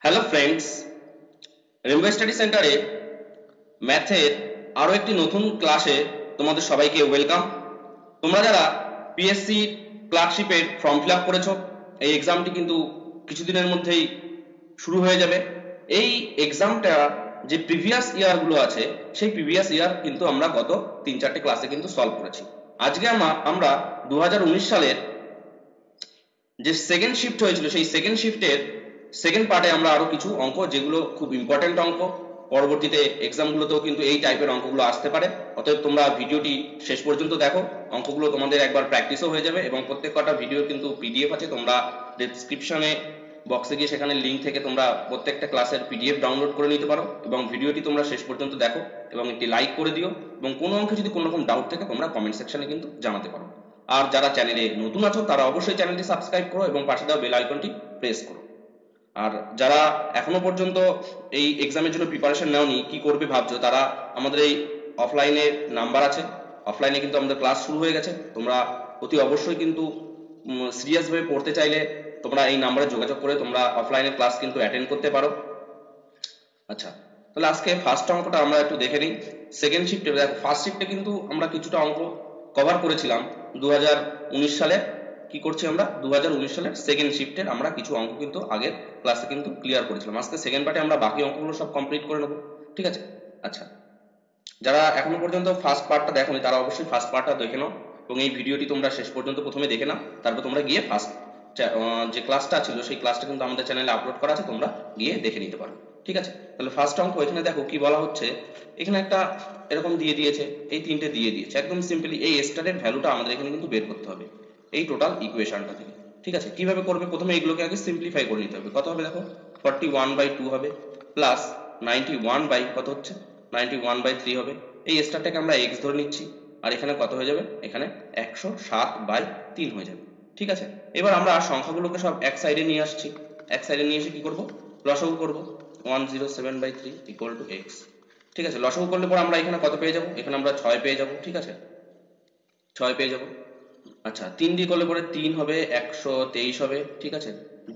Hello friends, railway study সেন্টারে ম্যাথের আরও একটি নতুন ক্লাসে তোমাদের সবাইকে ওয়েলকাম। তোমরা যারা পিএসসি ক্লার্কশিপের ফর্ম ফিল আপ করেছো, এই এক্সামটি কিন্তু কিছুদিনের মধ্যেই শুরু হয়ে যাবে। এই এক্সামটা যে প্রিভিয়াস ইয়ারগুলো আছে, সেই প্রিভিয়াস ইয়ার কিন্তু আমরা গত 3-4টে ক্লাসে কিন্তু সলভ করেছি। আজকে আমরা 2019 সালের যে সেকেন্ড শিফট হয়েছিল, সেই সেকেন্ড শিফটের সেকেন্ড পার্টে আমরা আরো কিছু অঙ্ক, যেগুলো খুব ইম্পর্টেন্ট অঙ্ক, পরবর্তীতে এক্সামগুলোতেও কিন্তু এই টাইপের অঙ্কগুলো আসতে পারে। অতএব তোমরা ভিডিওটি শেষ পর্যন্ত দেখো, অঙ্কগুলো তোমাদের একবার প্র্যাকটিসও হয়ে যাবে এবং প্রত্যেক কটা ভিডিওর কিন্তু পিডিএফ আছে, তোমরা ডেসক্রিপশনে বক্সে গিয়ে সেখানে লিঙ্ক থেকে তোমরা প্রত্যেকটা ক্লাসের পিডিএফ ডাউনলোড করে নিতে পারো এবং ভিডিওটি তোমরা শেষ পর্যন্ত দেখো এবং একটি লাইক করে দিও এবং কোনো অঙ্কে যদি কোনো রকম ডাউট থাকে তোমরা কমেন্ট সেকশনে কিন্তু জানাতে পারো। আর যারা চ্যানেলে নতুন আছো তারা অবশ্যই চ্যানেলটি সাবস্ক্রাইব করো এবং পাশে দেওয়া বেল আইকনটি প্রেস করো। আর যারা এখনো পর্যন্ত এই এক্সামের জন্য প্রিপারেশন নাওনি, কি করবে ভাবছো, তারা আমাদের এই অফলাইনে নাম্বার আছে, অফলাইনে কিন্তু আমাদের ক্লাস শুরু হয়ে গেছে। তোমরা অতি অবশ্যই কিন্তু সিরিয়াস ভাবে পড়তে চাইলে তোমরা এই নাম্বারে যোগাযোগ করে তোমরা অফলাইনে ক্লাস কিন্তু অ্যাটেন্ড করতে পারো। আচ্ছা, তাহলে আজকে ফার্স্ট অঙ্কটা আমরা একটু দেখে নিই। সেকেন্ড শিফটে দেখো, ফার্স্ট শিফটে কিন্তু আমরা কিছুটা অঙ্ক কভার করেছিলাম 2019 সালে। কি করছি আমরা 2019 সালের সেকেন্ড শিফটের আমরা কিছু অঙ্ক কিন্তু আগের ক্লাসে কিন্তু ক্লিয়ার করেছিলাম। আজকে সেকেন্ড পার্টে আমরা বাকি অঙ্কগুলো সব কমপ্লিট করে নেব, ঠিক আছে? আচ্ছা, যারা এখনো পর্যন্ত ফার্স্ট পার্টটা দেখোনি তারা অবশ্যই ফার্স্ট পার্টটা দেখে নাও এবং এই ভিডিওটি তোমরা শেষ পর্যন্ত প্রথমে দেখে নাও, তারপর তোমরা গিয়ে ফার্স্ট যে ক্লাসটা ছিল সেই ক্লাসটা কিন্তু আমাদের চ্যানেলে আপলোড করা আছে, তোমরা গিয়ে দেখে নিতে পারো, ঠিক আছে? তাহলে ফার্স্ট অঙ্ক এখানে দেখো কি বলা হচ্ছে। এখানে একটা এরকম দিয়ে দিয়েছে, এই তিনটে দিয়ে দিয়েছে। একদম সিম্পলি এই স্টারের ভ্যালুটা আমাদের এখানে কিন্তু বের করতে হবে এই টোটাল ইকুয়েশনটা থেকে, ঠিক আছে? কিভাবে করবে, প্রথমে এগুলোকে আগে সিম্পলিফাই করে নিতে হবে। কত হবে দেখো, 41/2 হবে প্লাস 91 বাই কত হচ্ছে 91/3 হবে। এই স্টারটাকে আমরা x ধরে নিচ্ছি আর এখানে কত হয়ে যাবে, এখানে 107/3 হয়ে যাবে, ঠিক আছে? এবার আমরা সংখ্যাগুলোকে সব এক সাইডে নিয়ে আসছি। এক সাইডে নিয়ে এসে কি করব, লসাগু করব। 107/3 ইকুয়াল টু x, ঠিক আছে? লসাগু করলে পর আমরা এখানে কত পেয়ে যাব, এখানে আমরা 6 পেয়ে যাব, ঠিক আছে? 6 পেয়ে যাব। আচ্ছা, 3 দিয়ে করলে পরে 3 হবে 123 হবে, ঠিক আছে?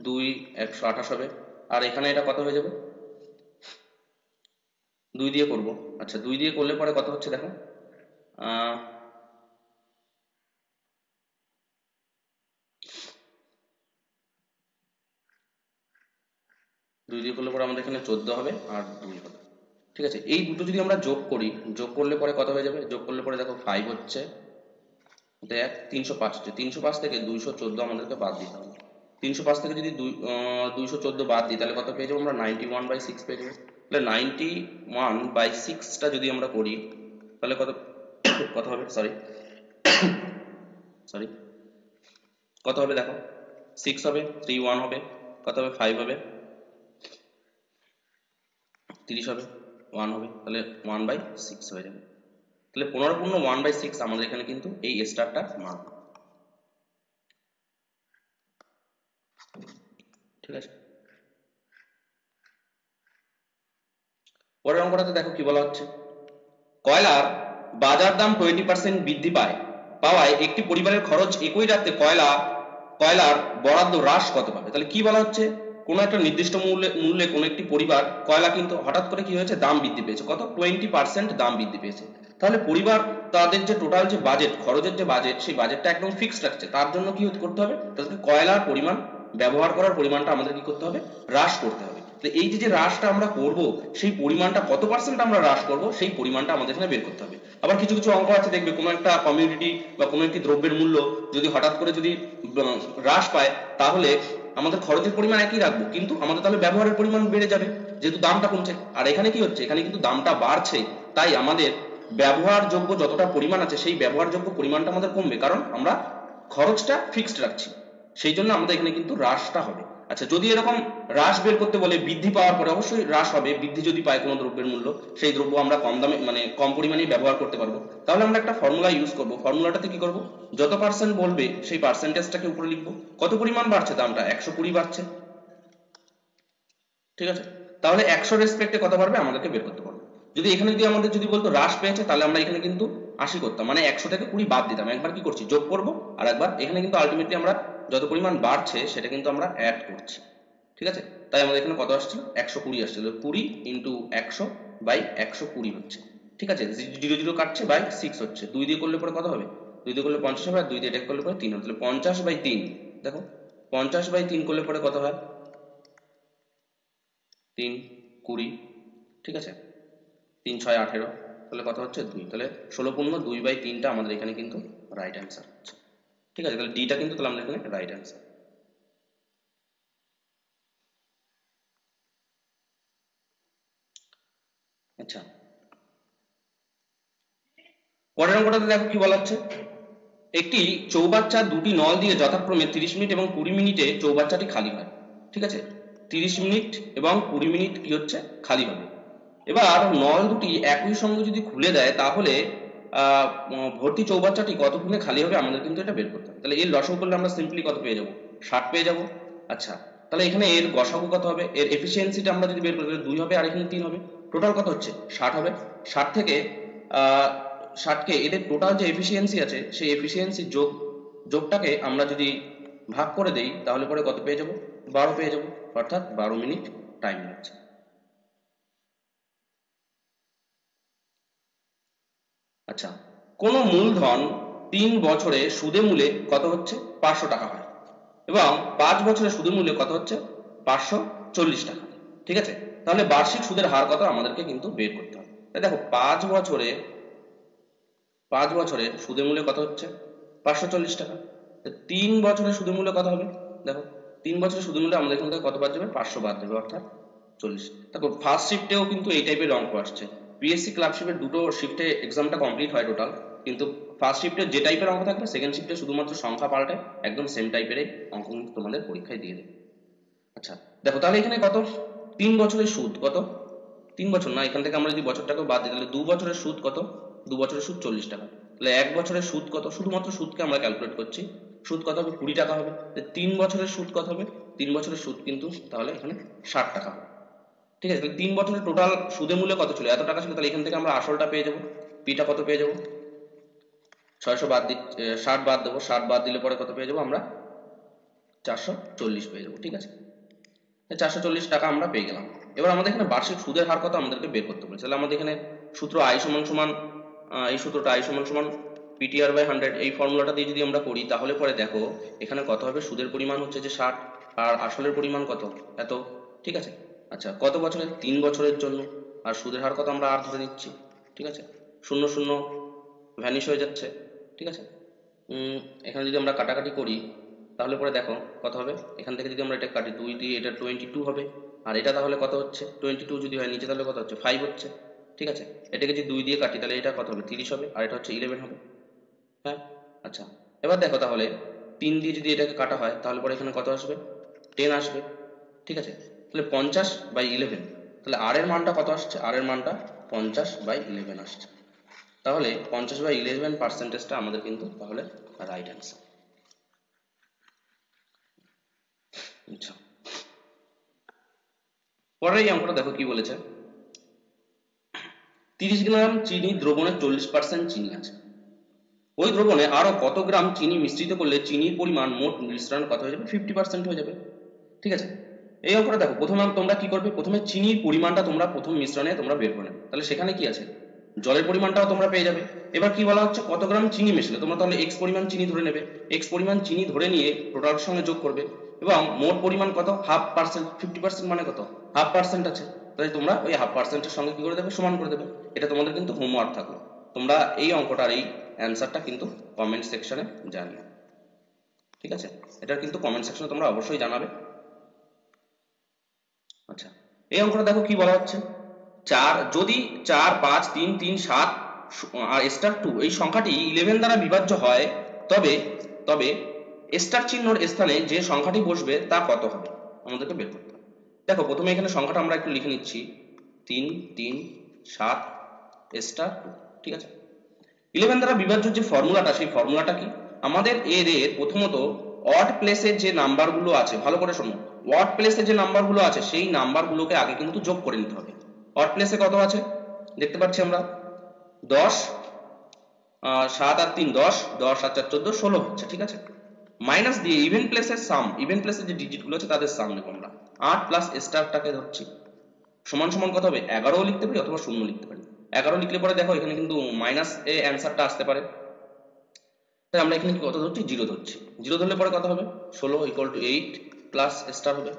2 128 হবে আর এখানে এটা কত হয়ে যাবে, 2 দিয়ে করব। আচ্ছা, 2 দিয়ে করলে পরে কত হচ্ছে দেখো, 2 দিয়ে করলে পরে আমাদের এখানে 14 হবে আর 2 হবে, ঠিক আছে? এই দুটো যদি আমরা যোগ করি, যোগ করলে পরে কত হয়ে যাবে, যোগ করলে পরে দেখো 5 হচ্ছে, দেখ 305 হচ্ছে। 305 থেকে 214 আমাদেরকে বাদ দিতে হবে। 305 থেকে যদি 214 বাদ দিই তাহলে কত পেয়ে যাবো আমরা, 91/6 পেয়ে যাবো। তাহলে 91/6টা যদি আমরা করি তাহলে কত কত হবে, সরি সরি কত হবে দেখো, 6 হবে, 3 1 হবে, কত হবে 5 হবে, 30 হবে, 1 হবে, তাহলে 1/6 হয়ে যাবে। তাহলে 15 পূর্ণ 1/6 আমাদের এখানে কিন্তু এই স্টারটার মান, ঠিক আছে? পরের অঙ্কটাতে দেখো কি বলা হচ্ছে, কয়লার বাজার দাম 20% বৃদ্ধি পাওয়ায় একটি পরিবারের খরচ একই রাখতে কয়লার বরাদ্দ হ্রাস কত পাবে। তাহলে কি বলা হচ্ছে, কোনো একটা নির্দিষ্ট মূল্যে কোনো একটি পরিবার কয়লা কিন্তু হঠাৎ করে কি হয়েছে, দাম বৃদ্ধি পেয়েছে, কত 20% দাম বৃদ্ধি পেয়েছে। তাহলে পরিবার তাদের যে টোটাল যে বাজেট, খরচের যে বাজেট, সেই বাজেটটা একদম ফিক্সড রাখছে। তার জন্য কি করতে হবে, তাদেরকে কয়লার পরিমাণ, ব্যবহার করার পরিমাণটা আমাদের কি করতে হবে, হ্রাস করতে হবে। এই যে হ্রাসটা আমরা করব, সেই পরিমাণটা কত পার্সেন্ট আমরা হ্রাস করব, সেই পরিমাণটা আমাদের এখানে বের করতে হবে। আবার কিছু কিছু অঙ্ক আছে দেখবে, কোনো একটা কমিউনিটি বা কোনো একটি দ্রব্যের মূল্য যদি হঠাৎ করে যদি হ্রাস পায়, তাহলে আমাদের খরচের পরিমাণ একই রাখবো কিন্তু আমাদের তাহলে ব্যবহারের পরিমাণ বেড়ে যাবে, যেহেতু দামটা কমছে। আর এখানে কি হচ্ছে, এখানে কিন্তু দামটা বাড়ছে, তাই আমাদের ব্যবহারযোগ্য যতটা পরিমাণ আছে সেই ব্যবহারযোগ্য পরিমাণটা আমাদের কমবে, কারণ আমরা খরচটা ফিক্সড রাখছি, সেই জন্য আমাদের এখানে কিন্তু হ্রাসটা হবে। আচ্ছা, যদি এরকম হ্রাস বের করতে বলে, বৃদ্ধি পাওয়ার পরে অবশ্যই হ্রাস হবে, বৃদ্ধি যদি পায় কোনো দ্রব্যের মূল্য, সেই দ্রব্য আমরা কম দামে মানে কম পরিমাণেই ব্যবহার করতে পারবো। তাহলে আমরা একটা ফর্মুলা ইউজ করব, ফর্মুলাটাতে কি করব, যত পার্সেন্ট বলবে সেই পার্সেন্টেজটাকে উপরে লিখবো। কত পরিমাণ বাড়ছে দামটা, 120 বাড়ছে, ঠিক আছে? তাহলে 100 রেসপেক্টে কত বাড়বে আমাদেরকে বের করতে পারবো। যদি এখানে যদি আমাদের যদি বলতো হ্রাস পেয়েছে, তাহলে আমরা এখানে কিন্তু 80 করতাম, মানে 100 থেকে 20 বাদ দিতাম। একবার কি করছি, যোগ করব, আর একবার এখানে কিন্তু আলটিমেটলি আমরা যত পরিমাণ বাড়ছে সেটা কিন্তু আমরা অ্যাড করছি, ঠিক আছে, তাই আমাদের এখানে কত আসছে 120 আসছে, 20 ইন্টু 100 বাই 120 হচ্ছে। ঠিক আছে, 0 0 কাটছে বাই 6 হচ্ছে, 2 দিয়ে করলে পরে কত হবে, 2 দিয়ে করলে 50 হবে, আর 2 দিয়ে এটা করলে পরে 3 হবে, তাহলে 50 বাই 3। দেখো 50 বাই 3 করলে পরে কত হয়, 3 20, ঠিক আছে, 3 6 18, তাহলে কত হচ্ছে 2, তাহলে 16.2/3টা আমাদের এখানে কিন্তু রাইট অ্যান্সার হচ্ছে। ঠিক আছে, তাহলে ডিটা কিন্তু তাহলে আমাদের এখানে রাইট অ্যান্সার। আচ্ছা, পরের অঙ্কটাতে দেখো কি বলা হচ্ছে, একটি চৌবাচ্চা দুটি নল দিয়ে যথাক্রমে 30 মিনিট এবং 20 মিনিটে চৌবাচ্চাটি খালি হয়। ঠিক আছে, 30 মিনিট এবং 20 মিনিট কি হচ্ছে খালি হবে। এবার নল দুটি একই সঙ্গে যদি খুলে দেয় তাহলে ভর্তি চৌবাচ্চাটি কতক্ষণে খালি হবে আমাদের কিন্তু এটা বের করতে হবে। তাহলে এর লসাগু করলে আমরা সিম্পলি কত পেয়ে যাব, 60 পেয়ে যাব। আচ্ছা, তাহলে এখানে এর গসাগু কত হবে, এর এফিসিয়েন্সিটা আমরা যদি বের করি 2 হবে আর এখানে 3 হবে, টোটাল কত হচ্ছে 60 হবে। 60 থেকে 60কে এদের টোটাল যে এফিসিয়েন্সি আছে সেই এফিসিয়েন্সি যোগটাকে আমরা যদি ভাগ করে দেই তাহলে পরে কত পেয়ে যাব, 12 পেয়ে যাব, অর্থাৎ 12 মিনিট টাইম লাগছে। আচ্ছা, কোন মূলধন 3 বছরে সুদে মূলে কত হচ্ছে 500 টাকা হয় এবং 5 বছরে সুদে মূলে কত হচ্ছে 540 টাকা। ঠিক আছে, তাহলে বার্ষিক সুদের হার কত আমাদেরকে কিন্তু বের করতে হবে। তাই দেখো 5 বছরে সুদে মূলে কত হচ্ছে 540 টাকা, 3 বছরে সুদে মূলে কত হবে, দেখো 3 বছরে সুদে মূলে আমাদের এখান থেকে কত বাদ যাবে, 500 বাদ যাবে, অর্থাৎ 40। দেখো ফার্স্ট শিফটেও কিন্তু এই টাইপের অঙ্ক আসছে, পিএসসি ক্লার্কশিপের দুটো শিফটে এক্সামটা কমপ্লিট হয় টোটাল, কিন্তু ফার্স্ট শিফটে যে টাইপের অঙ্ক থাকবে সেকেন্ড শিফটে শুধুমাত্র সংখ্যা পাল্টে একদম সেম টাইপের অঙ্ক কিন্তু তোমাদের পরীক্ষায় দিয়ে দেবে। আচ্ছা, দেখো তাহলে এখানে কত, 3 বছরের সুদ কত, 3 বছর না, এখান থেকে আমরা যদি বছরটাকে বাদ দিই তাহলে 2 বছরের সুদ কত, 2 বছরের সুদ 40 টাকা, তাহলে 1 বছরের সুদ কত, শুধুমাত্র সুদকে আমরা ক্যালকুলেট করছি, সুদ কত হবে 20 টাকা হবে। 3 বছরের সুদ কত হবে, 3 বছরের সুদ কিন্তু তাহলে এখানে 60 টাকা হবে। ঠিক আছে, তাহলে 3 বছরের টোটাল সুদে মূল্য কত ছিল, এত টাকা ছিল, তাহলে এখান থেকে আমরা আসলটা পেয়ে যাব, পিটা কত পেয়ে যাব, 600 বাদ দি 60 বাদ দেবো, 60 বাদ দিলে পরে কত পেয়ে যাব আমরা, 440 পেয়ে যাব। ঠিক আছে, 440 টাকা আমরা পেয়ে গেলাম। এবার আমাদের এখানে বার্ষিক সুদের হার কত আমাদেরকে বের করতে বলেছে, তাহলে আমাদের এখানে সূত্র আই সমান সমান এই সূত্রটা আই সমান সমান পিটিআর বাই 100, এই ফর্মুলাটা দিয়ে যদি আমরা করি তাহলে পরে দেখো এখানে কত হবে, সুদের পরিমাণ হচ্ছে যে 60 আর আসলের পরিমাণ কত এত। ঠিক আছে, আচ্ছা কত বছরের, 3 বছরের জন্য, আর সুদের হার কত আমরা আর ধরে নিচ্ছি। ঠিক আছে, 0 0 ভ্যানিশ হয়ে যাচ্ছে। ঠিক আছে, এখানে যদি আমরা কাটাকাটি করি তাহলে পরে দেখো কত হবে, এখান থেকে যদি আমরা এটা কাটি 2 দিয়ে এটা 22 হবে, আর এটা তাহলে কত হচ্ছে 22 যদি হয় নিচে তাহলে কত হচ্ছে 5 হচ্ছে। ঠিক আছে, এটাকে যদি 2 দিয়ে কাটি তাহলে এটা কত হবে 30 হবে, আর এটা হচ্ছে 11 হবে। হ্যাঁ, আচ্ছা এবার দেখো তাহলে 3 দিয়ে যদি এটাকে কাটা হয় তাহলে পরে এখানে কত আসবে 10 আসবে। ঠিক আছে, তাহলে 50/11, তাহলে আর এর মানটা কত আসছে, আর এর মানটা 50/11 আসছে, তাহলে 50/11 পার্সেন্টেজটা আমাদের কিন্তু তাহলে রাইট অ্যান্সার। আচ্ছা, পরের এই অঙ্কটা দেখো কি বলেছে, 30 গ্রাম চিনি দ্রবণে 40% চিনি আছে, ওই দ্রবণে আরো কত গ্রাম চিনি মিশ্রিত করলে চিনির পরিমাণ মোট মিশ্রণ কত হয়ে যাবে, 50% হয়ে যাবে। ঠিক আছে, এই অঙ্কটা দেখো প্রথমে তোমরা কি করবে, প্রথমে চিনির পরিমাণটা তোমরা প্রথম মিশ্রণে তোমরা বের করে নেবে, তাহলে সেখানে কি আছে জলের পরিমাণটাও তোমরা পেয়ে যাবে। এবার কি বলা হচ্ছে কত গ্রাম চিনি মেশালে, তোমরা তাহলে এক্স পরিমাণ চিনি ধরে নেবে, এক্স পরিমাণ চিনি ধরে নিয়ে টোটালের সঙ্গে যোগ করবে, এবং মোট পরিমাণ কত 50%, 50% মানে কত 1/2% আছে, তাই তোমরা ওই 1/2%-এর সঙ্গে কি করে দেবে, সমান করে দেবে। এটা তোমাদের কিন্তু হোমওয়ার্ক থাকলো, তোমরা এই অঙ্কটার এই অ্যান্সারটা কিন্তু কমেন্ট সেকশনে জানিও। ঠিক আছে, এটা কিন্তু কমেন্ট সেকশনে তোমরা অবশ্যই জানাবে। আচ্ছা, এই অঙ্কটা দেখো কি বলা হচ্ছে, যদি 4 5 3 3 7 আর স্টার 2 এই সংখ্যাটি 11 দ্বারা বিভাজ্য হয় তবে তবে স্টার চিহ্নর স্থানে যে সংখ্যাটি বসবে তা কত হবে আমাদেরকে বের করতে হবে। দেখো প্রথমে এখানে সংখ্যাটা আমরা একটু লিখে নিচ্ছি, 3 3 7 স্টার 2। ঠিক আছে, 11 দ্বারা বিভাজ্য যে ফর্মুলাটা সেই ফর্মুলাটা কি, আমাদের এর প্রথমত অড প্লেসে যে নাম্বারগুলো আছে, ভালো করে শোনো, অড প্লেসে যে নাম্বারগুলো আছে সেই নাম্বারগুলোকে আগে কিন্তু যোগ করে নিতে হবে। অড প্লেসে কত আছে দেখতে পাচ্ছি আমরা 10, 7 আর 3 10, 10 আর 4 14 16 হচ্ছে। ঠিক আছে, মাইনাস দিয়ে ইভেন প্লেসের সাম, ইভেন প্লেসের যে ডিজিট গুলো আছে তাদের সাম নেব আমরা, 8 প্লাস স্টারটাকে ধরছি সমান সমান কত হবে 11ও লিখতে পারি অথবা 0 লিখতে পারি। 11 লিখলে পরে দেখো এখানে কিন্তু মাইনাস এ অ্যান্সারটা আসতে পারে, তাই আমরা এখানে কত ধরছি 0 ধরছি। 0 ধরলে পরে কত হবে 16 ইকুয়াল টু 8 প্লাস স্টার হবে,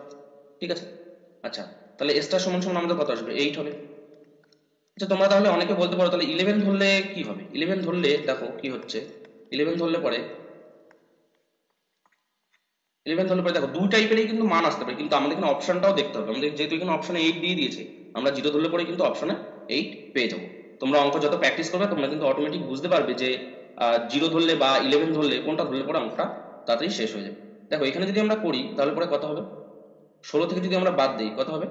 ঠিক আছে। আচ্ছা তাহলে স্টার সমান সমান আমাদের কত আসবে 8 হবে। আচ্ছা তোমরা তাহলে অনেকে বলতে পারো তাহলে 11 ধরলে কি হবে, 11 ধরলে দেখো কি হচ্ছে 11 ধরলে পরে দেখো দুই টাইপেরই কিন্তু মান আসতে পারে, কিন্তু আমাদের এখানে অপশনটাও দেখতে হবে। আমাদের যেহেতু এখানে অপশনে 8 দিয়ে দিয়েছে, আমরা 0 ধরলে পরে কিন্তু অপশনে 8 পেয়ে যাবো। তোমরা অঙ্ক যত প্র্যাকটিস করবে তোমরা কিন্তু অটোমেটিক বুঝতে পারবে যে 0 ধরলে বা 11 ধরলে কোনটা ধরলে পরে অঙ্কটা তাড়াতাড়ি শেষ হয়ে যাবে। দেখো এখানে যদি আমরা করি তাহলে পরে কত হবে 16 থেকে যদি আমরা বাদ দিই কত হবে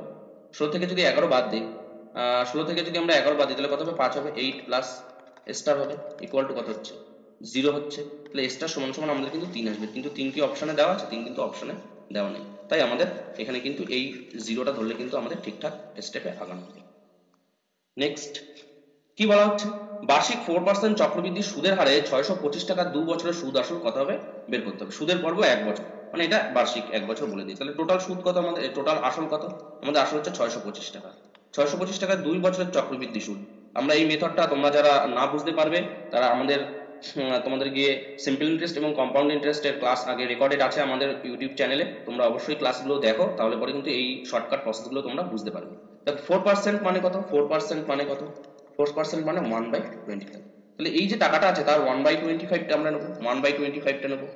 16 থেকে যদি 11 বাদ দিই 16 থেকে যদি আমরা 11 বাদ দিই তাহলে কত হবে 5 হবে 8 প্লাস স্টার হবে ইকুয়াল টু কত হচ্ছে 0 হচ্ছে। তাহলে স্টার সমান সমান আমাদের কিন্তু 3 আসবে, কিন্তু 3 কি অপশনে দেওয়া আছে 3 কিন্তু অপশনে দেওয়া নেই, তাই আমাদের এখানে কিন্তু এই 0টা ধরলে কিন্তু আমাদের ঠিকঠাক স্টেপে আগানো হবে। নেক্সট কি বলা হচ্ছে বার্ষিক 4% চক্রবৃদ্ধি সুদের হারে 625 টাকা 2 বছরের সুদ আসল কত হবে বের করতে হবে। সুদের পর্ব 1 বছর মানে এটা বার্ষিক 1 বছর বলে দিই, তাহলে টোটাল সুদ কত আমাদের টোটাল আসল কত আমাদের আসল হচ্ছে 625 টাকা। 625 টাকা 2 বছরের চক্রবৃদ্ধি সুদ। আমরা এই মেথডটা তোমরা যারা না বুঝতে পারবে তারা আমাদের তোমাদের গিয়ে সিম্পল ইন্টারেস্ট এবং কম্পাউন্ড ইন্টারেস্টের ক্লাস আগে রেকর্ডেড আছে আমাদের ইউটিউব চ্যানেলে, তোমরা অবশ্যই ক্লাসগুলো দেখো, তাহলে পরে কিন্তু এই শর্টকাট প্রসেসগুলো তোমরা বুঝতে পারবে। দেখো 4% মানে কত 4% মানে কত 4% মানে 1/25। তাহলে এই যে টাকাটা আছে তার 1/25টা আমরা নেবো 1/25টা নেবো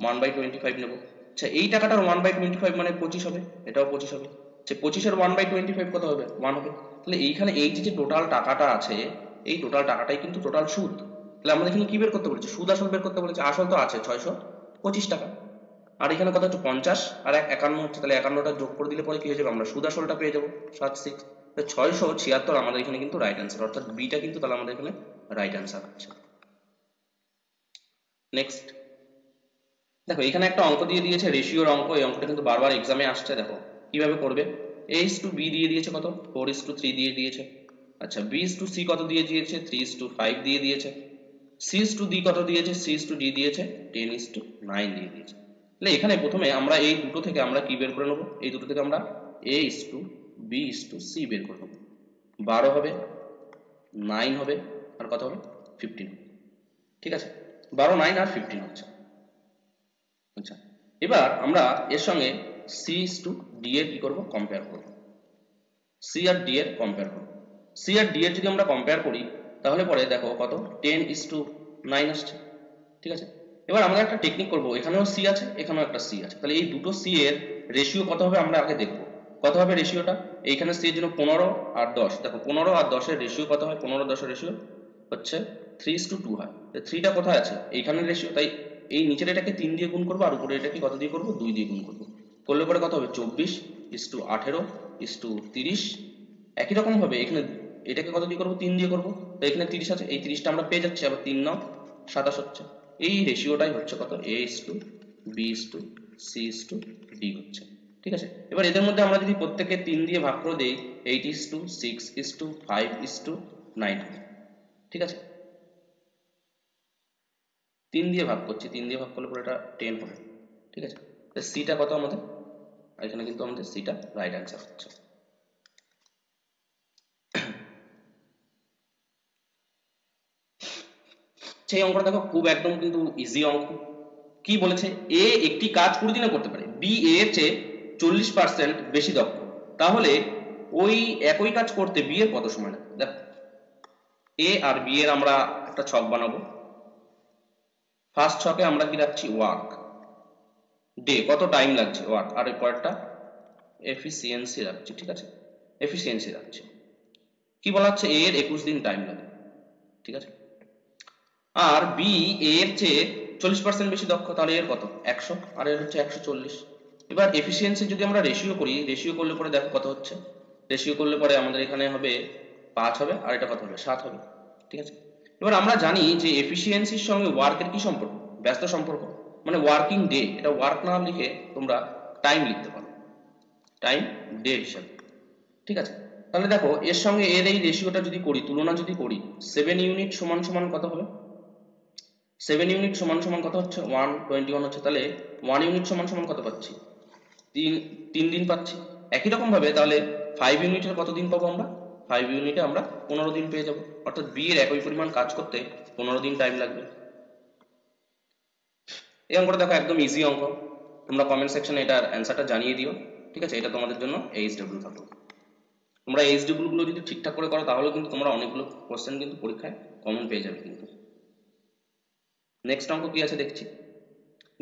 1/25 নেবো। আচ্ছা এই টাকাটার 1/25 মানে 25 হবে, এটাও 25 হবে। আচ্ছা 25-এর 1/25 কত হবে 1 হবে। তাহলে এইখানে এই যে টোটাল টাকাটা আছে এই টোটাল টাকাটাই কিন্তু টোটাল সুদ। তাহলে আমাদের এখানে কি বের করতে বলেছে সুদ আসল বের করতে বলেছে। আসল তো আছে 625 টাকা, আর এখানে কত হচ্ছে 50 আর 51 হচ্ছে, তাহলে 51টা যোগ করে দিলে পরে কি হয়ে যাবে আমরা সুদ আসলটা পেয়ে যাবো 76। 676 আমাদের এখানে কিন্তু রাইট অ্যান্সার, অর্থাৎ বিটা কিন্তু তাহলে আমাদের এখানে রাইট অ্যান্সার হচ্ছে। নেক্সট দেখো এখানে একটা অঙ্ক দিয়ে দিয়েছে রেশিওর অঙ্ক, এই অঙ্কটা কিন্তু বারবার এক্সামে আসছে। দেখো কিভাবে করবে a:b দিয়ে দিয়েছে কত 4:3 দিয়ে দিয়েছে। আচ্ছা b:c কত দিয়ে দিয়েছে 3:5 দিয়ে দিয়েছে। c:d কত দিয়েছে c:d দিয়েছে 10:9 দিয়ে দিয়েছে। তাহলে এখানে প্রথমে আমরা এই দুটো থেকে আমরা কি বের করে নেব এই দুটো থেকে আমরা a:b:c বের করে নেব। 12 হবে 9 হবে আর কত হবে 15 হবে, ঠিক আছে 12 9 আর 15 হচ্ছে। আচ্ছা এবার আমরা এর সঙ্গে c:d এর কি করব কম্পেয়ার করব, c আর d এর কম্পেয়ার করব। c আর d এর যদি আমরা কম্পেয়ার করি তাহলে পরে দেখো কত 10:9 আসছে, ঠিক আছে। এবার আমরা একটা টেকনিক করব, এখানেও c আছে এখানেও একটা c আছে, তাহলে এই দুটো c এর রেশিও কত হবে আমরা আগে দেখব। কত হবে রেশিওটা এইখানে c এর জন্য 15 আর 10, দেখো 15 আর 10 এর রেশিও কত হয় 15 10 এর রেশিও হচ্ছে 3:2 হয়। 3টা কোথায় আছে এইখানে রেশিও, তাই এই নিচের এটাকে 3 দিয়ে গুণ করব আর উপরে এটাকে কত দিয়ে করব 2 দিয়ে গুণ করব, করলে পরে কত হবে 24:18:30। একই রকম ভাবে এখানে এটাকে কত দিয়ে করব 3 দিয়ে করব, তো এখানে 30 আছে এই 30টা আমরা পেয়ে যাচ্ছি, আবার 3 9 27 হচ্ছে। এই রেশিওটাই হচ্ছে কত a:b:c:d হচ্ছে, ঠিক আছে। এবার এদের মধ্যে আমরা যদি প্রত্যেককে 3 দিয়ে ভাগ করে দেই 8:6:5:9 হবে, ঠিক আছে। 3 দিয়ে ভাগ করছি 3 দিয়ে ভাগ করলে পরে এটা 10 হবে, ঠিক আছে। সিটা কত আমাদের এখানে কিন্তু আমাদের সিটা রাইট অ্যান্সার হচ্ছে। সেই অঙ্কটা দেখো খুব একদম কিন্তু ইজি অঙ্ক। কি বলেছে এ একটি কাজ 20 দিনে করতে পারে, বি এর চেয়ে 40% বেশি দক্ষ, তাহলে ওই একই কাজ করতে বি এর কত সময় লাগে। দেখো এ আর বি এর আমরা একটা ছক বানাবো। ফার্স্ট ছকে আমরা কি রাখছি ওয়ার্ক ডে কত টাইম লাগছে ওয়ার্ক, আর পরেরটা এফিসিয়েন্সি রাখছি, ঠিক আছে এফিসিয়েন্সি রাখছি। কি বলা হচ্ছে এ এর 21 দিন টাইম লাগে, ঠিক আছে। আর বি এর চেয়ে 40% বেশি দক্ষ, তাহলে এর কত 100 আর এর হচ্ছে 140। এবার এফিসিয়েন্সি যদি আমরা রেশিও করি, রেশিও করলে পরে দেখো কত হচ্ছে, রেশিও করলে পরে আমাদের এখানে হবে 5 হবে আর এটা কত হবে 7 হবে, ঠিক আছে। এবার আমরা জানি যে এফিসিয়েন্সির সঙ্গে ওয়ার্কের কি সম্পর্ক ব্যস্ত সম্পর্ক, মানে ওয়ার্কিং ডে, এটা ওয়ার্ক না লিখে তোমরা টাইম লিখতে পারো টাইম ডে হিসাবে, ঠিক আছে। তাহলে দেখো এর সঙ্গে এর এই রেশিওটা যদি করি তুলনা যদি করি 7 ইউনিট সমান সমান কত হবে 7 ইউনিট সমান সমান কত হচ্ছে 121 হচ্ছে, তাহলে 1 ইউনিট সমান সমান কত পাচ্ছি 3 দিন পাচ্ছি, একই রকম ভাবে তাহলে 5 ইউনিটের কত দিন পাবো আমরা? 5 ইউনিটে আমরা 15 দিন পেয়ে যাব, অর্থাৎ বি এর একই পরিমাণ কাজ করতে 15 দিন টাইম লাগবে। এই অঙ্কটা দেখো একদম ইজি অঙ্ক, তোমরা কমেন্ট সেকশনে এটার অ্যান্সারটা জানিয়ে দিও, ঠিক আছে? এটা তোমাদের জন্য এইচডব্লিউ থাকলো। তোমরা এইচডব্লিউ গুলো যদি ঠিকঠাক করে করো তাহলে কিন্তু তোমরা অনেকগুলো কোশ্চেন কিন্তু পরীক্ষায় কমন পেয়ে যাবে কিন্তু। নেক্সট অঙ্ক কি আছে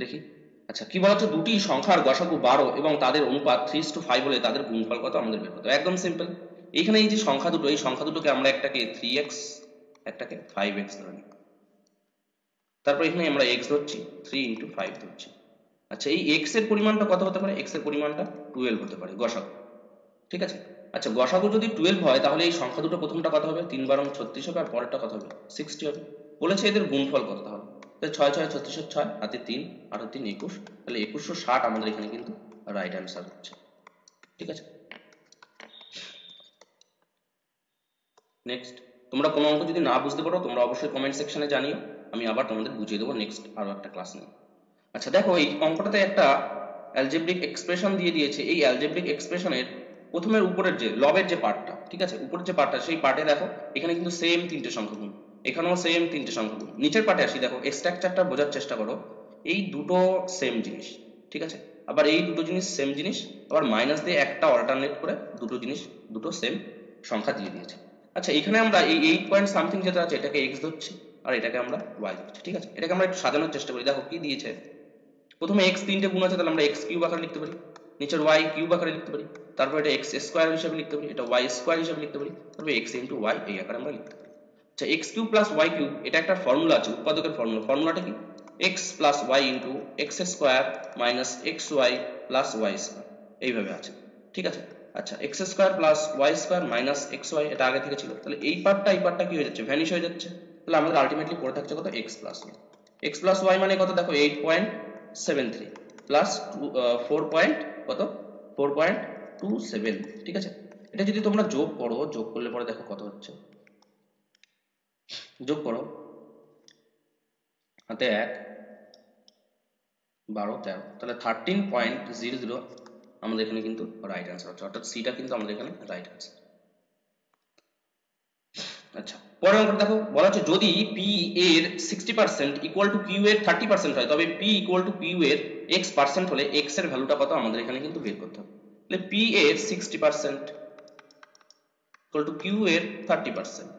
দেখি। আচ্ছা, কি বলা হচ্ছে দুটি সংখ্যার গসাগু 12 এবং তাদের অনুপাত 3:5 হলে তাদের গুণফল কত আমাদের বের করতে হবে। একদম সিম্পল। এইখানে এই যে সংখ্যা দুটো, এই সংখ্যা দুটোকে আমরা একটাকে 3x একটাকে 5x ধরে নিই। তারপর এখানে আমরা x ধরছি, 3 × 5 ধরছি। আচ্ছা, এই x এর পরিমাণটা কত হতে পারে? x এর পরিমাণটা 12 হতে পারে গসাগু, ঠিক আছে? আচ্ছা, গসাগু যদি 12 হয় তাহলে এই সংখ্যা দুটো প্রথমটা কত হবে? 3 × 36 হবে, আর পরেরটা কত হবে? 60 হবে। বলেছে এদের গুণফল কত তাহলে? 6 6 36 6 হাতে 3 আর 3 21, তাহলে 2160 আমাদের এখানে কিন্তু রাইট অ্যান্সার হচ্ছে, ঠিক আছে? নেক্সট, তোমরা কোনো অঙ্ক যদি না বুঝতে পারো তোমরা অবশ্যই কমেন্ট সেকশনে জানিও, আমি আবার তোমাদের বুঝিয়ে দেবো নেক্সট আরো একটা ক্লাস নিয়ে। আচ্ছা দেখো, এই অঙ্কটাতে একটা অ্যালজেব্রিক এক্সপ্রেশন দিয়ে দিয়েছে। এই অ্যালজেব্রিক এক্সপ্রেশনের প্রথমের উপরের যে লবের যে পার্টটা, ঠিক আছে, উপরের যে পার্টটা, সেই পার্টে দেখো এখানে কিন্তু সেম তিনটে সংখ্যা গুণ, এখানেও সেম তিনটে সংখ্যা গুণ। নিচের পার্টে আসি, দেখো স্ট্রাকচারটা বোঝার চেষ্টা করো। এই দুটো সেম জিনিস, ঠিক আছে, আবার এই দুটো জিনিস সেম জিনিস, আবার মাইনাস দিয়ে একটা অল্টারনেট করে দুটো জিনিস দুটো সেম সংখ্যা দিয়ে দিয়েছে। আচ্ছা, এখানে আমরা এই 8 পয়েন্ট সামথিং যেটা আছে এটাকে x ধরছি, আর এটাকে আমরা y ধরছি, ঠিক আছে? এটাকে আমরা একটু সাজানোর চেষ্টা করি। দেখো কি দিয়েছে, প্রথমে x তিনটে গুণ আছে, তাহলে আমরা x কিউব আকারে লিখতে পারি, নিচের y কিউব আকারে লিখতে পারি, তারপর এটা x স্কয়ার হিসেবে লিখতে পারি, এটা y স্কয়ার হিসেবে লিখতে পারি, তারপর x × y এই আকারে আমরা লিখতে পারি। আচ্ছা, x cube plus y cube, এটা একটা ফর্মুলা আছে, উৎপাদকের ফর্মুলা। ফর্মুলাটা কি? x plus y into x square minus x y plus y square, এইভাবে আছে, ঠিক আছে? আচ্ছা, x square plus y square minus x y, এটা আগে থেকে ছিল, তাহলে এই পার্টটা কি হয়ে যাচ্ছে? ভ্যানিশ হয়ে যাচ্ছে। তাহলে আমাদের আলটিমেটলি পড়ে থাকছে কত? x plus y. X plus y মানে কত? দেখো 8.73 প্লাস 4 পয়েন্ট কত? 4.27, ঠিক আছে? এটা যদি তোমরা যোগ করো, যোগ করলে পরে দেখো কত হচ্ছে, যোগ করো, হাতে 1 12 13, তাহলে 13.00 আমাদের এখানে কিন্তু রাইট অ্যান্সার হচ্ছে, অর্থাৎ সিটা কিন্তু আমাদের এখানে রাইট অ্যান্সার। আচ্ছা, পরের অঙ্কটা দেখো, বলা হচ্ছে যদি p এর 60% ইকুয়াল টু q এর 30% হয় তবে p ইকুয়াল টু q এর x% হলে x এর ভ্যালুটা কত আমাদের এখানে কিন্তু বের করতে হবে। তাহলে p এর 60% ইকুয়াল টু q এর 30%,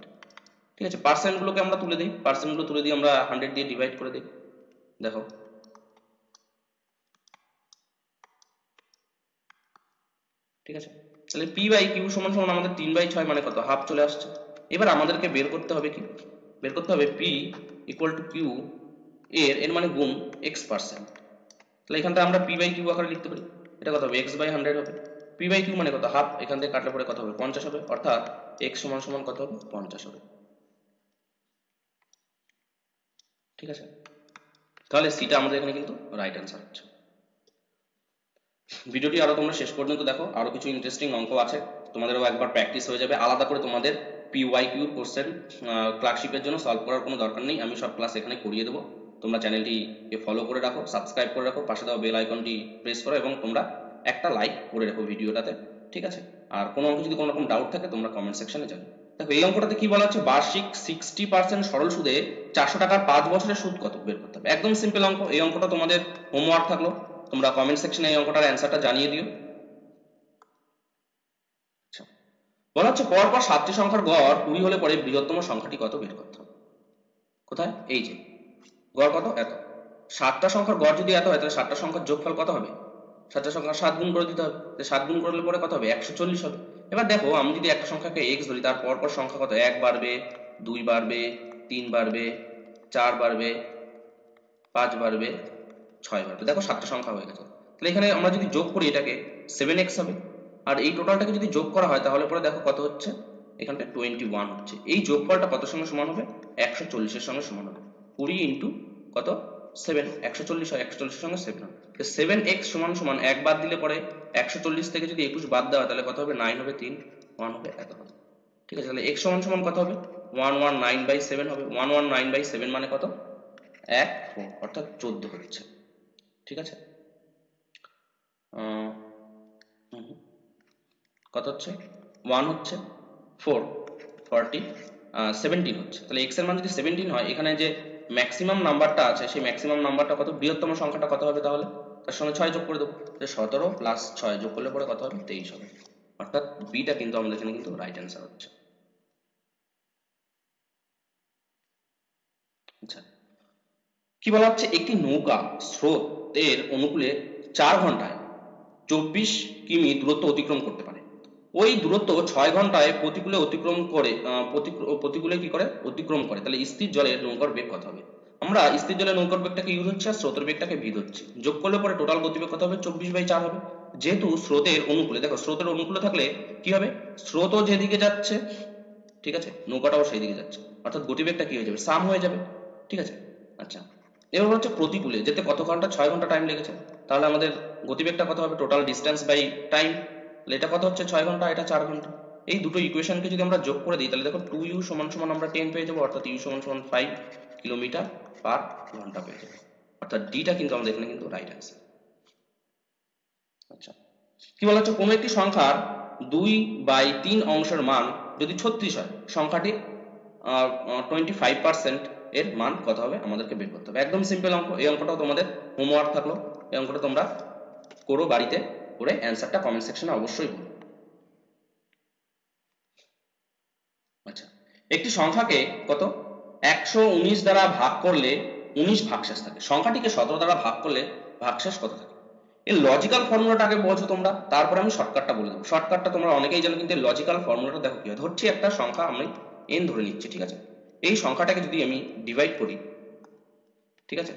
ঠিক আছে? পার্সেন্ট গুলোকে আমরা তুলে দিই, পার্সেন্ট গুলো তুলে দিয়ে আমরা 100 দিয়ে ডিভাইড করে দিই। দেখো, ঠিক আছে, তাহলে p বাই q সমান সমান আমাদের 3/6 মানে কত? হাফ চলে আসছে। এবার আমাদেরকে বের করতে হবে কি? বের করতে হবে p ইকুয়াল টু q এর মানে গুণ x%। তাহলে এখানটা আমরা p বাই q আকারে লিখতে পারি, এটা কত হবে? x/100 হবে। p বাই q মানে কত? হাফ, এখান থেকে কাটলে পরে কত হবে? 50 হবে, অর্থাৎ x সমান সমান কত হবে? 50 হবে, ঠিক আছে? তাহলে সিটা আমাদের এখানে কিন্তু রাইট অ্যান্সার হচ্ছে। ভিডিওটি আরো তোমরা শেষ পর্যন্ত দেখো, আরো কিছু ইন্টারেস্টিং অঙ্ক আছে, তোমাদেরও একবার প্র্যাকটিস হয়ে যাবে। আলাদা করে তোমাদের PYQ কোশ্চেন ক্লার্কশিপের জন্য সলভ করার কোনো দরকার নেই, আমি সব ক্লাস এখানে করিয়ে দেবো। তোমরা চ্যানেলটিকে ফলো করে রাখো, সাবস্ক্রাইব করে রাখো, পাশে দেওয়া বেল আইকনটি প্রেস করো এবং তোমরা একটা লাইক করে রাখো ভিডিওটাতে, ঠিক আছে? আর কোনো অঙ্ক যদি কোনো রকম ডাউট থাকে তোমরা কমেন্ট সেকশনে জানাও। দেখো, এই অঙ্কটাতে কি বলা হচ্ছে, বার্ষিক 60% সরল সুদে 400 টাকার 5 বছরের সুদ কত বের করতে হবে। একদম সিম্পল অঙ্ক। এই অঙ্কটা তোমাদের হোমওয়ার্ক থাকলো, তোমরা কমেন্ট সেকশনে এই অঙ্কটার অ্যান্সারটা জানিয়ে দিও। আচ্ছা, বলা হচ্ছে পরপর 7টি সংখ্যার গড় 20 হলে পরে বৃহত্তম সংখ্যাটি কত বের করতে হবে। কোথায়? এই যে গড় কত? এত। 7টা সংখ্যার গড় যদি এত হয় তাহলে 7টা সংখ্যার যোগফল কত হবে? 7টা সংখ্যা 7 গুণ করে দিতে হবে, 7 গুণ করলে পরে কত হবে? 140 হবে। এবার দেখো, আমি যদি একটা সংখ্যাকে x ধরি, তার পরপর সংখ্যা কত? 1 বাড়বে, 2 বাড়বে, 3 বাড়বে, 4 বাড়বে, 5 বাড়বে, 6 বাড়বে। দেখো 7টা সংখ্যা হয়ে গেছে। তাহলে এখানে আমরা যদি যোগ করি এটাকে 7x হবে, আর এই টোটালটাকে যদি যোগ করা হয় তাহলে পরে দেখো কত হচ্ছে, এখানটা 21 হচ্ছে। এই যোগফলটা কত সঙ্গে সমান হবে? 140 এর সঙ্গে সমান হবে। 20 ইন্টু কত? 7, 140 হয়, 140 এর সঙ্গে 7 হবে। 7x সমান সমান 1 বাদ দিলে পরে 140 থেকে যদি 21 বাদ দেওয়া হয় তাহলে কত হবে? 9 হবে, 3 1 হবে, এত হবে, ঠিক আছে? তাহলে x সমান সমান কত হবে? 119/7 হবে। 119/7 মানে কত? 1 4, অর্থাৎ 14 হচ্ছে, ঠিক আছে? কত হচ্ছে 1 হচ্ছে 4 40 17 হচ্ছে। তাহলে x এর মান যদি 17 হয়, এখানে যে ম্যাক্সিমাম নাম্বারটা আছে সেই ম্যাক্সিমাম নাম্বারটা কত, বৃহত্তম সংখ্যাটা কত হবে, তাহলে তার সঙ্গে 6 যোগ করে দেবো। 17 প্লাস 6 যোগ করলে পরে কত হবে 23 হবে। অর্থাৎ বিটা কিন্তু আমাদের এখানে কিন্তু রাইট অ্যান্সার হচ্ছে। আচ্ছা, কি বলা হচ্ছে, একটি নৌকা স্রোতের অনুকূলে 4 ঘন্টায় 24 কিমি দূরত্ব অতিক্রম করতে পারে। ওই দূরত্ব 6 ঘন্টায় প্রতিকূলে অতিক্রম করে প্রতিকূলে কি করে অতিক্রম করে, তাহলে স্থির জলের নৌকার বেগ কত হবে। আমরা স্থির জলের নৌকার বেগটাকে ইউ ধরছি আর স্রোতের বেগটাকে ভি ধরছি। যোগ করলে পরে টোটাল গতিবেগ কত হবে 24/4 হবে। যেহেতু স্রোতের অনুকূলে, দেখো স্রোতের অনুকূলে থাকলে কি হবে, স্রোতও যেদিকে যাচ্ছে, ঠিক আছে, নৌকাটাও সেই দিকে যাচ্ছে, অর্থাৎ গতিবেগটা কি হয়ে যাবে, সাম হয়ে যাবে। ঠিক আছে। আচ্ছা, এবার হচ্ছে প্রতিকূলে যেতে কত ঘন্টা, 6 ঘন্টা টাইম লেগেছে, তাহলে আমাদের গতিবেগটা কত হবে, টোটাল ডিস্টেন্স বাই টাইম, তাহলে এটা কত হচ্ছে 6 ঘন্টা, এটা 4 ঘন্টা। এই দুটো ইকুয়েশনকে যদি আমরা যোগ করে দিই, তাহলে দেখো 2u সমান সমান আমরা 10 পেয়ে যাবো, অর্থাৎ u সমান সমান 5 কিলোমিটার পার ঘন্টা পেয়ে যাবো। অর্থাৎ ডিটা কিন্তু আমাদের এখানে কিন্তু রাইট অ্যান্সার। আচ্ছা, কি বলা হচ্ছে, কোনো একটি সংখ্যার 2/3 অংশের মান যদি 36 হয়, সংখ্যাটির 25% এর মান কত হবে আমাদেরকে বের করতে হবে। একদম সিম্পল অঙ্ক, এই অঙ্কটাও তোমাদের হোমওয়ার্ক থাকলো, এই অঙ্কটা তোমরা করো বাড়িতে, করে অ্যান্সারটা কমেন্ট সেকশনে অবশ্যই বলো। আচ্ছা, একটি সংখ্যাকে কত 119 দ্বারা ভাগ করলে 19 ভাগশেষ থাকে, সংখ্যাটিকে 17 দ্বারা ভাগ করলে ভাগশেষ কত থাকে। এই লজিক্যাল ফর্মুলাটা আগে বোঝো তোমরা, তারপরে আমি শর্টকাটটা বলে দেবো। শর্টকাটটা তোমরা অনেকেই জানো, কিন্তু লজিক্যাল ফর্মুলাটা দেখো কি হয়। ধরছি একটা সংখ্যা আমি n ধরে নিচ্ছি, ঠিক আছে, এই সংখ্যাটাকে যদি আমি ডিভাইড করি, ঠিক আছে,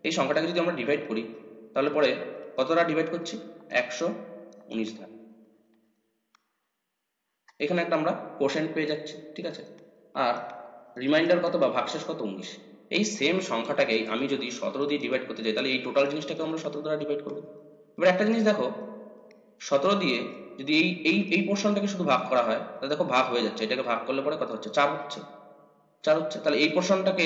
এই সংখ্যাটাকে যদি আমরা ডিভাইড করি, তাহলে পরে কত দ্বারা ডিভাইড করছি 119 দ্বারা, এখানে একটা আমরা কোশেন্ট পেয়ে যাচ্ছি, ঠিক আছে, আর রিমাইন্ডার কত বা ভাগশেষ কত 19। এই সেম সংখ্যাটাকে আমি যদি 17 দিয়ে ডিভাইড করতে যাই, তাহলে এই টোটাল জিনিসটাকে আমরা 17 দ্বারা ডিভাইড করবো। এবার একটা জিনিস দেখো, 17 দিয়ে যদি এই পোর্শনটাকে শুধু ভাগ করা হয়, তাহলে দেখো ভাগ হয়ে যাচ্ছে, এটাকে ভাগ করলে পরে কত হচ্ছে 4 হচ্ছে, 4 হচ্ছে। তাহলে এই পোর্শনটাকে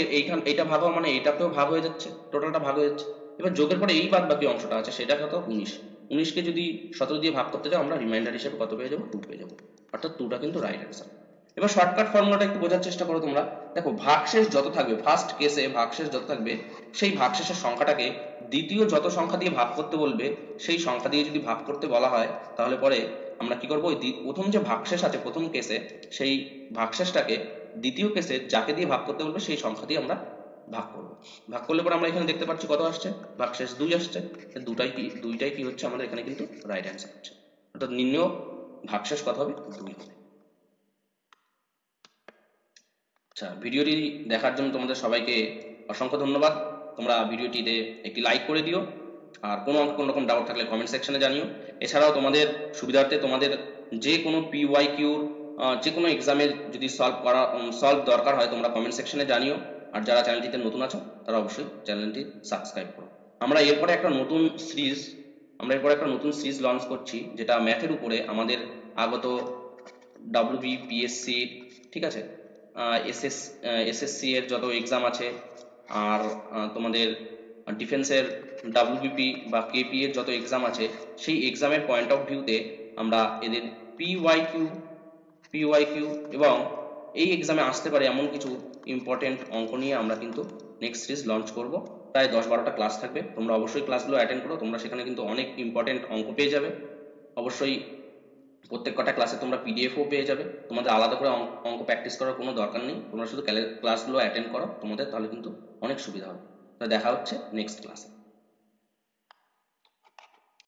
এইটা ভাগ হওয়া মানে এইটাকেও ভাগ হয়ে যাচ্ছে, টোটালটা ভাগ হয়ে যাচ্ছে। এবার যোগের পরে এই বাদ বাকি অংশটা আছে সেটা কত 19, 19কে যদি 17 দিয়ে ভাগ করতে যাও, আমরা রিমাইন্ডার হিসেবে কত পেয়ে যাবো 2 পেয়ে যাবো, অর্থাৎ 2টা কিন্তু রাইট অ্যান্সার। এবার শর্টকাট ফর্মুলাটা একটু বোঝার চেষ্টা করো তোমরা। দেখো ভাগশেষ যত থাকবে, ফার্স্ট কেসে ভাগশেষ যত থাকবে, সেই ভাগশেষের সংখ্যাটাকে দ্বিতীয় যত সংখ্যা দিয়ে ভাগ করতে বলবে সেই সংখ্যা দিয়ে যদি ভাগ করতে বলা হয়, তাহলে পরে আমরা কি করবো, ওই প্রথম যে ভাগশেষ আছে প্রথম কেসে, সেই ভাগশেষটাকে দ্বিতীয় কেসে যাকে দিয়ে ভাগ করতে বলবে সেই সংখ্যা দিয়ে আমরা ভাগ করবো। ভাগ করলে পরে আমরা এখানে দেখতে পাচ্ছি কত আসছে, ভাগশেষ 2 আসছে, দুইটাই কি হচ্ছে আমাদের এখানে কিন্তু রাইট অ্যান্সার হচ্ছে, অর্থাৎ নির্ণয় ভাগশেষ কত হবে 2 হবে। আচ্ছা, ভিডিওটি দেখার জন্য তোমাদের সবাইকে অসংখ্য ধন্যবাদ। তোমরা ভিডিওটিতে একটি লাইক করে দিও, আর কোনো রকম ডাউট থাকলে কমেন্ট সেকশনে জানিও। এছাড়াও তোমাদের সুবিধার্থে তোমাদের যে কোনো PYQর যে কোনো এক্সামের যদি সলভ দরকার হয়, তোমরা কমেন্ট সেকশনে জানিও। আর যারা চ্যানেলটিতে নতুন আছো তারা অবশ্যই চ্যানেলটি সাবস্ক্রাইব করো। আমরা এরপরে একটা নতুন সিরিজ লঞ্চ করছি, যেটা ম্যাথের উপরে আমাদের আগত WBPSC, ঠিক আছে, SSC এর যত এক্সাম আছে, আর তোমাদের ডিফেন্সের WBP বা KP এর যত এক্সাম আছে, সেই এক্সামের পয়েন্ট অফ ভিউতে আমরা এদের PYQ এবং এই এক্সামে আসতে পারে এমন কিছু ইম্পর্টেন্ট অঙ্ক নিয়ে আমরা কিন্তু নেক্সট সিরিজ লঞ্চ করব। প্রায় 10-12টা ক্লাস থাকবে, তোমরা অবশ্যই ক্লাসগুলো অ্যাটেন্ড করো, তোমরা সেখানে কিন্তু অনেক ইম্পর্টেন্ট অঙ্ক পেয়ে যাবে। অবশ্যই প্রত্যেক কটা ক্লাসে তোমরা PDF-ও পেয়ে যাবে, তোমাদের আলাদা করে অঙ্ক প্র্যাকটিস করার কোনো দরকার নেই, তোমরা শুধু ক্লাসগুলো অ্যাটেন্ড করো, তোমাদের তাহলে কিন্তু অনেক সুবিধা হবে। দেখা হচ্ছে নেক্সট ক্লাসে।